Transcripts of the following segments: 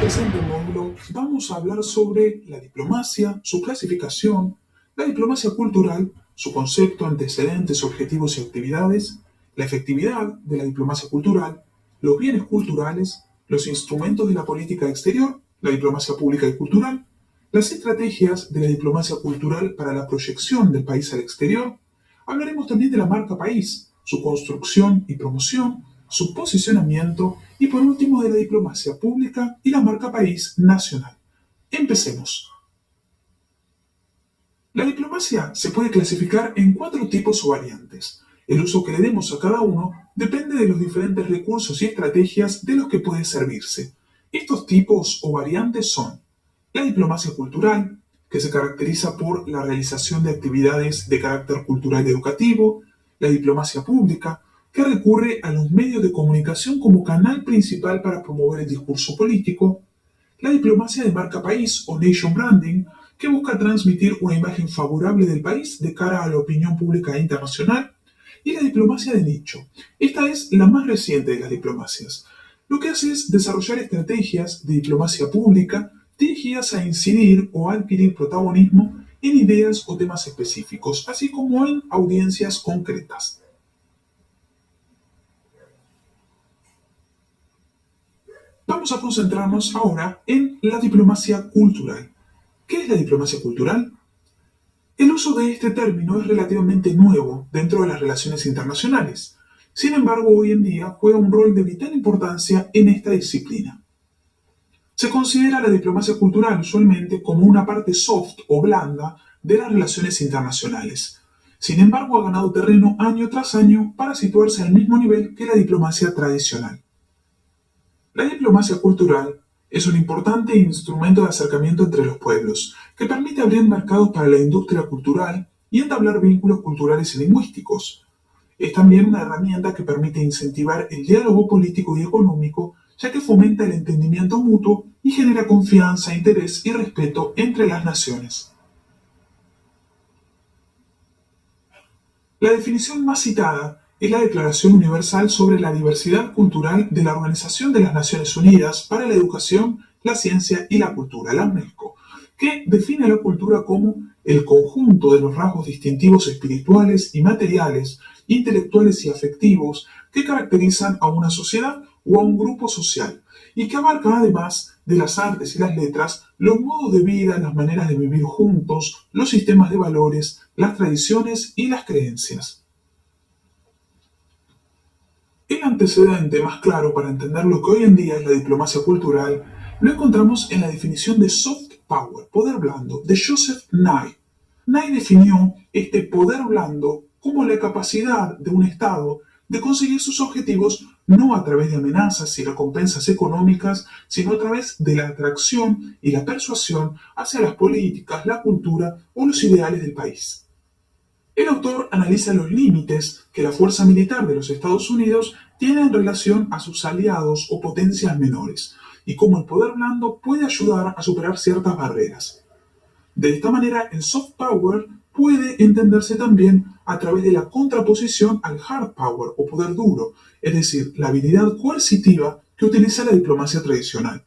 presente módulo vamos a hablar sobre la diplomacia, su clasificación, la diplomacia cultural, su concepto, antecedentes, objetivos y actividades, la efectividad de la diplomacia cultural, los bienes culturales, los instrumentos de la política exterior, la diplomacia pública y cultural, las estrategias de la diplomacia cultural para la proyección del país al exterior. Hablaremos también de la marca país, su construcción y promoción, su posicionamiento y por último de la diplomacia pública y la marca país nacional. Empecemos. La diplomacia se puede clasificar en 4 tipos o variantes. El uso que le demos a cada uno depende de los diferentes recursos y estrategias de los que puede servirse. Estos tipos o variantes son la diplomacia cultural, que se caracteriza por la realización de actividades de carácter cultural y educativo, la diplomacia pública, que recurre a los medios de comunicación como canal principal para promover el discurso político, la diplomacia de marca país o nation branding, que busca transmitir una imagen favorable del país de cara a la opinión pública internacional, y la diplomacia de nicho. Esta es la más reciente de las diplomacias. Lo que hace es desarrollar estrategias de diplomacia pública dirigidas a incidir o adquirir protagonismo en ideas o temas específicos, así como en audiencias concretas. Vamos a concentrarnos ahora en la diplomacia cultural. ¿Qué es la diplomacia cultural? El uso de este término es relativamente nuevo dentro de las relaciones internacionales. Sin embargo, hoy en día juega un rol de vital importancia en esta disciplina. Se considera la diplomacia cultural usualmente como una parte soft o blanda de las relaciones internacionales. Sin embargo, ha ganado terreno año tras año para situarse al mismo nivel que la diplomacia tradicional. La diplomacia cultural es un importante instrumento de acercamiento entre los pueblos, que permite abrir mercados para la industria cultural y entablar vínculos culturales y lingüísticos. Es también una herramienta que permite incentivar el diálogo político y económico, ya que fomenta el entendimiento mutuo y genera confianza, interés y respeto entre las naciones. La definición más citada es la Declaración Universal sobre la Diversidad Cultural de la Organización de las Naciones Unidas para la Educación, la Ciencia y la Cultura, la UNESCO, que define la cultura como el conjunto de los rasgos distintivos espirituales y materiales, intelectuales y afectivos que caracterizan a una sociedad o a un grupo social, y que abarca además de las artes y las letras, los modos de vida, las maneras de vivir juntos, los sistemas de valores, las tradiciones y las creencias. El antecedente más claro para entender lo que hoy en día es la diplomacia cultural lo encontramos en la definición de soft power, poder blando, de Joseph Nye. Nye definió este poder blando como la capacidad de un Estado de conseguir sus objetivos no a través de amenazas y recompensas económicas, sino a través de la atracción y la persuasión hacia las políticas, la cultura o los ideales del país. El autor analiza los límites que la fuerza militar de los Estados Unidos tiene en relación a sus aliados o potencias menores, y cómo el poder blando puede ayudar a superar ciertas barreras. De esta manera, el soft power puede entenderse también a través de la contraposición al hard power o poder duro, es decir, la habilidad coercitiva que utiliza la diplomacia tradicional.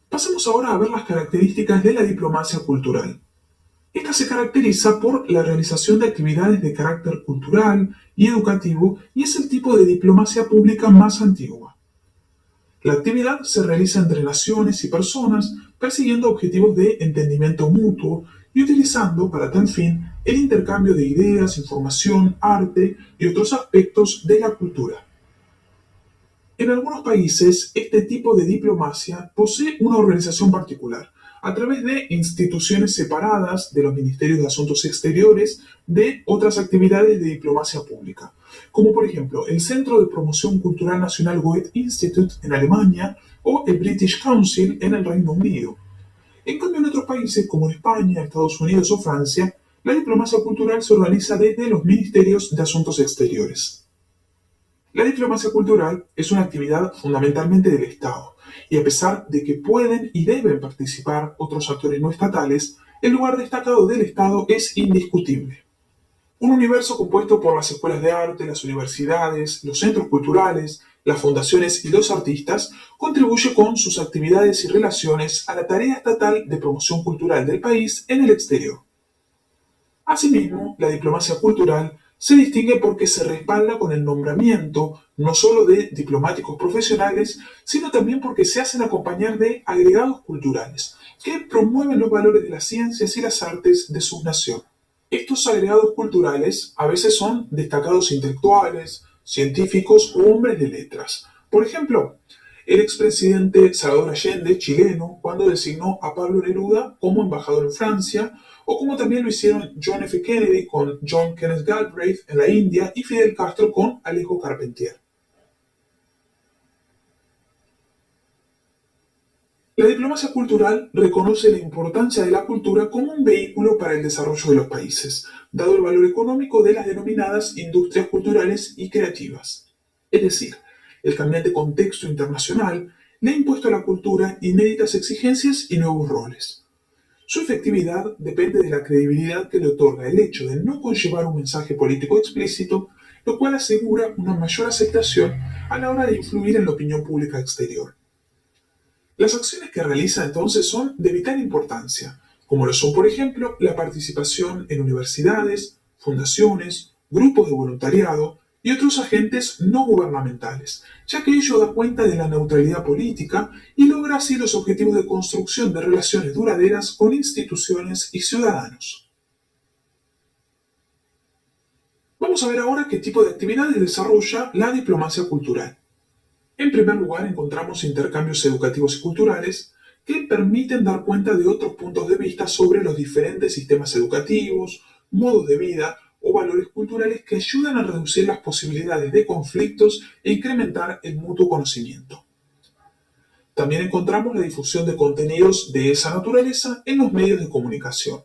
Pasemos ahora a ver las características de la diplomacia cultural. Esta se caracteriza por la realización de actividades de carácter cultural y educativo y es el tipo de diplomacia pública más antigua. La actividad se realiza entre naciones y personas persiguiendo objetivos de entendimiento mutuo y utilizando para tal fin el intercambio de ideas, información, arte y otros aspectos de la cultura. En algunos países, este tipo de diplomacia posee una organización particular, a través de instituciones separadas de los ministerios de Asuntos Exteriores de otras actividades de diplomacia pública, como por ejemplo el Centro de Promoción Cultural Nacional Goethe Institute en Alemania o el British Council en el Reino Unido. En cambio, en otros países como en España, Estados Unidos o Francia, la diplomacia cultural se organiza desde los ministerios de Asuntos Exteriores. La diplomacia cultural es una actividad fundamentalmente del Estado, y a pesar de que pueden y deben participar otros actores no estatales, el lugar destacado del Estado es indiscutible. Un universo compuesto por las escuelas de arte, las universidades, los centros culturales, las fundaciones y los artistas contribuye con sus actividades y relaciones a la tarea estatal de promoción cultural del país en el exterior. Asimismo, la diplomacia cultural se distingue porque se respalda con el nombramiento no solo de diplomáticos profesionales, sino también porque se hacen acompañar de agregados culturales que promueven los valores de las ciencias y las artes de su nación. Estos agregados culturales a veces son destacados intelectuales, científicos o hombres de letras. Por ejemplo, el expresidente Salvador Allende, chileno, cuando designó a Pablo Neruda como embajador en Francia, o como también lo hicieron John F. Kennedy con John Kenneth Galbraith en la India y Fidel Castro con Alejo Carpentier. La diplomacia cultural reconoce la importancia de la cultura como un vehículo para el desarrollo de los países, dado el valor económico de las denominadas industrias culturales y creativas. Es decir, el cambiante contexto internacional le ha impuesto a la cultura inéditas exigencias y nuevos roles. Su efectividad depende de la credibilidad que le otorga el hecho de no conllevar un mensaje político explícito, lo cual asegura una mayor aceptación a la hora de influir en la opinión pública exterior. Las acciones que realiza entonces son de vital importancia, como lo son, por ejemplo, la participación en universidades, fundaciones, grupos de voluntariado y otros agentes no gubernamentales, ya que ello da cuenta de la neutralidad política y logra así los objetivos de construcción de relaciones duraderas con instituciones y ciudadanos. Vamos a ver ahora qué tipo de actividades desarrolla la diplomacia cultural. En primer lugar, encontramos intercambios educativos y culturales que permiten dar cuenta de otros puntos de vista sobre los diferentes sistemas educativos, modos de vida o valores culturales que ayudan a reducir las posibilidades de conflictos e incrementar el mutuo conocimiento. También encontramos la difusión de contenidos de esa naturaleza en los medios de comunicación.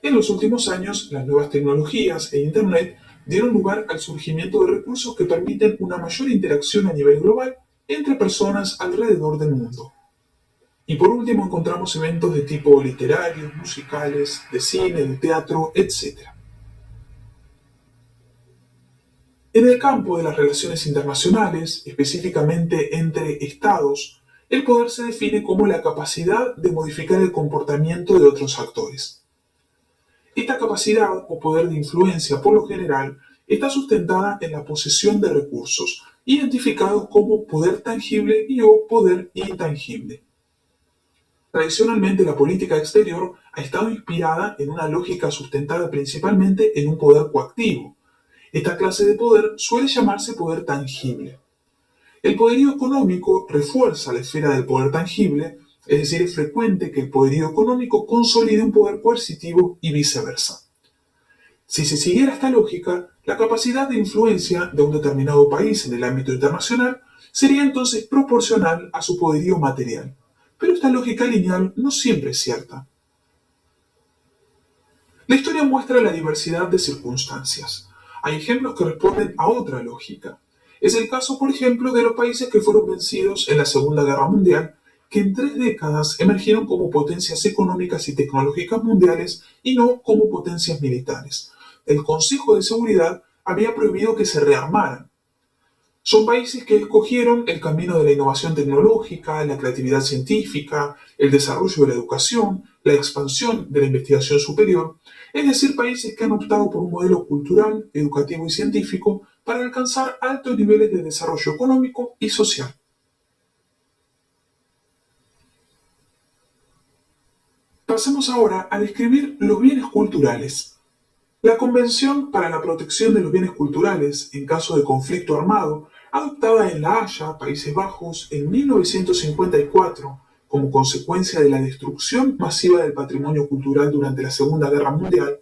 En los últimos años, las nuevas tecnologías e Internet dieron lugar al surgimiento de recursos que permiten una mayor interacción a nivel global entre personas alrededor del mundo. Y por último encontramos eventos de tipo literarios, musicales, de cine, de teatro, etc. En el campo de las relaciones internacionales, específicamente entre estados, el poder se define como la capacidad de modificar el comportamiento de otros actores. Esta capacidad o poder de influencia, por lo general, está sustentada en la posesión de recursos, identificados como poder tangible y o poder intangible. Tradicionalmente, la política exterior ha estado inspirada en una lógica sustentada principalmente en un poder coactivo. Esta clase de poder suele llamarse poder tangible. El poderío económico refuerza la esfera del poder tangible, es decir, es frecuente que el poderío económico consolide un poder coercitivo y viceversa. Si se siguiera esta lógica, la capacidad de influencia de un determinado país en el ámbito internacional sería entonces proporcional a su poderío material. Pero esta lógica lineal no siempre es cierta. La historia muestra la diversidad de circunstancias. Hay ejemplos que responden a otra lógica. Es el caso, por ejemplo, de los países que fueron vencidos en la Segunda Guerra Mundial, que en 3 décadas emergieron como potencias económicas y tecnológicas mundiales y no como potencias militares. El Consejo de Seguridad había prohibido que se rearmaran. Son países que escogieron el camino de la innovación tecnológica, la creatividad científica, el desarrollo de la educación, la expansión de la investigación superior, es decir, países que han optado por un modelo cultural, educativo y científico para alcanzar altos niveles de desarrollo económico y social. Pasemos ahora a describir los bienes culturales. La Convención para la Protección de los Bienes Culturales en caso de conflicto armado, adoptada en La Haya, Países Bajos, en 1954, como consecuencia de la destrucción masiva del patrimonio cultural durante la Segunda Guerra Mundial,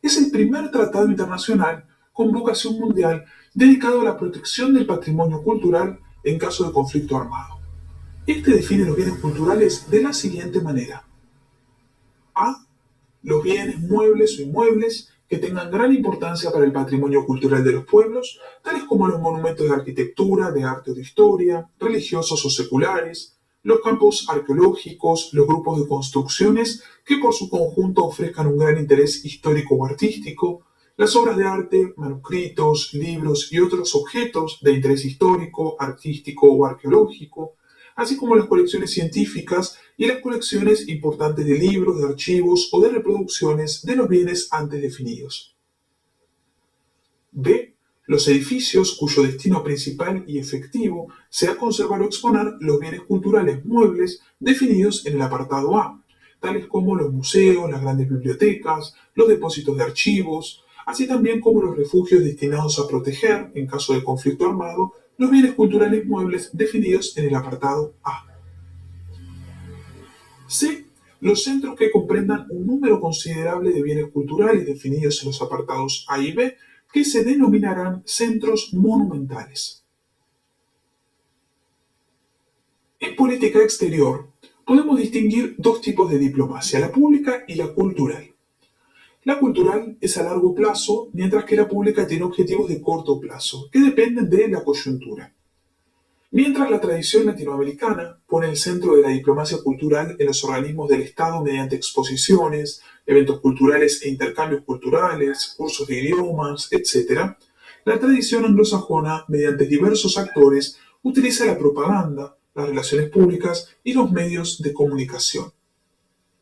es el primer tratado internacional con vocación mundial dedicado a la protección del patrimonio cultural en caso de conflicto armado. Este define los bienes culturales de la siguiente manera. A. Los bienes muebles o inmuebles que tengan gran importancia para el patrimonio cultural de los pueblos, tales como los monumentos de arquitectura, de arte o de historia, religiosos o seculares, los campos arqueológicos, los grupos de construcciones que por su conjunto ofrezcan un gran interés histórico o artístico, Las obras de arte, manuscritos, libros y otros objetos de interés histórico, artístico o arqueológico, así como las colecciones científicas y las colecciones importantes de libros, de archivos o de reproducciones de los bienes antes definidos. B. Los edificios cuyo destino principal y efectivo sea conservar o exponer los bienes culturales muebles definidos en el apartado A, tales como los museos, las grandes bibliotecas, los depósitos de archivos, así también como los refugios destinados a proteger, en caso de conflicto armado, los bienes culturales muebles definidos en el apartado A. C. Los centros que comprendan un número considerable de bienes culturales definidos en los apartados A y B, que se denominarán centros monumentales. En política exterior, podemos distinguir dos tipos de diplomacia, la pública y la cultural. La cultural es a largo plazo, mientras que la pública tiene objetivos de corto plazo, que dependen de la coyuntura. Mientras la tradición latinoamericana pone el centro de la diplomacia cultural en los organismos del Estado mediante exposiciones, eventos culturales e intercambios culturales, cursos de idiomas, etc., la tradición anglosajona, mediante diversos actores, utiliza la propaganda, las relaciones públicas y los medios de comunicación.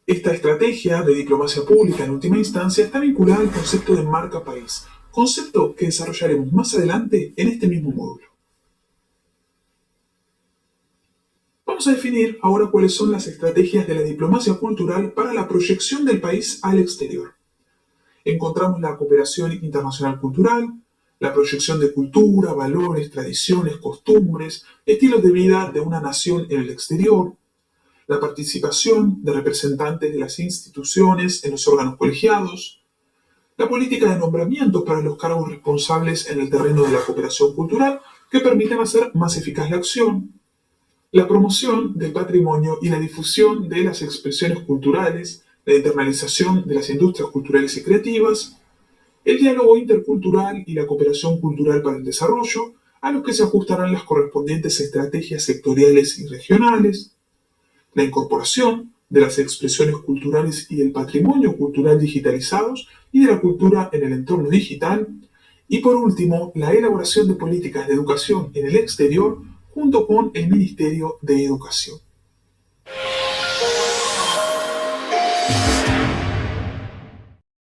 Esta estrategia de diplomacia pública en última instancia está vinculada al concepto de marca país, concepto que desarrollaremos más adelante en este mismo módulo. Vamos a definir ahora cuáles son las estrategias de la diplomacia cultural para la proyección del país al exterior. Encontramos la cooperación internacional cultural, la proyección de cultura, valores, tradiciones, costumbres, estilos de vida de una nación en el exterior, la participación de representantes de las instituciones en los órganos colegiados, la política de nombramientos para los cargos responsables en el terreno de la cooperación cultural que permiten hacer más eficaz la acción, la promoción del patrimonio y la difusión de las expresiones culturales, la internalización de las industrias culturales y creativas, el diálogo intercultural y la cooperación cultural para el desarrollo, a los que se ajustarán las correspondientes estrategias sectoriales y regionales, la incorporación de las expresiones culturales y el patrimonio cultural digitalizados y de la cultura en el entorno digital, y por último, la elaboración de políticas de educación en el exterior junto con el Ministerio de Educación.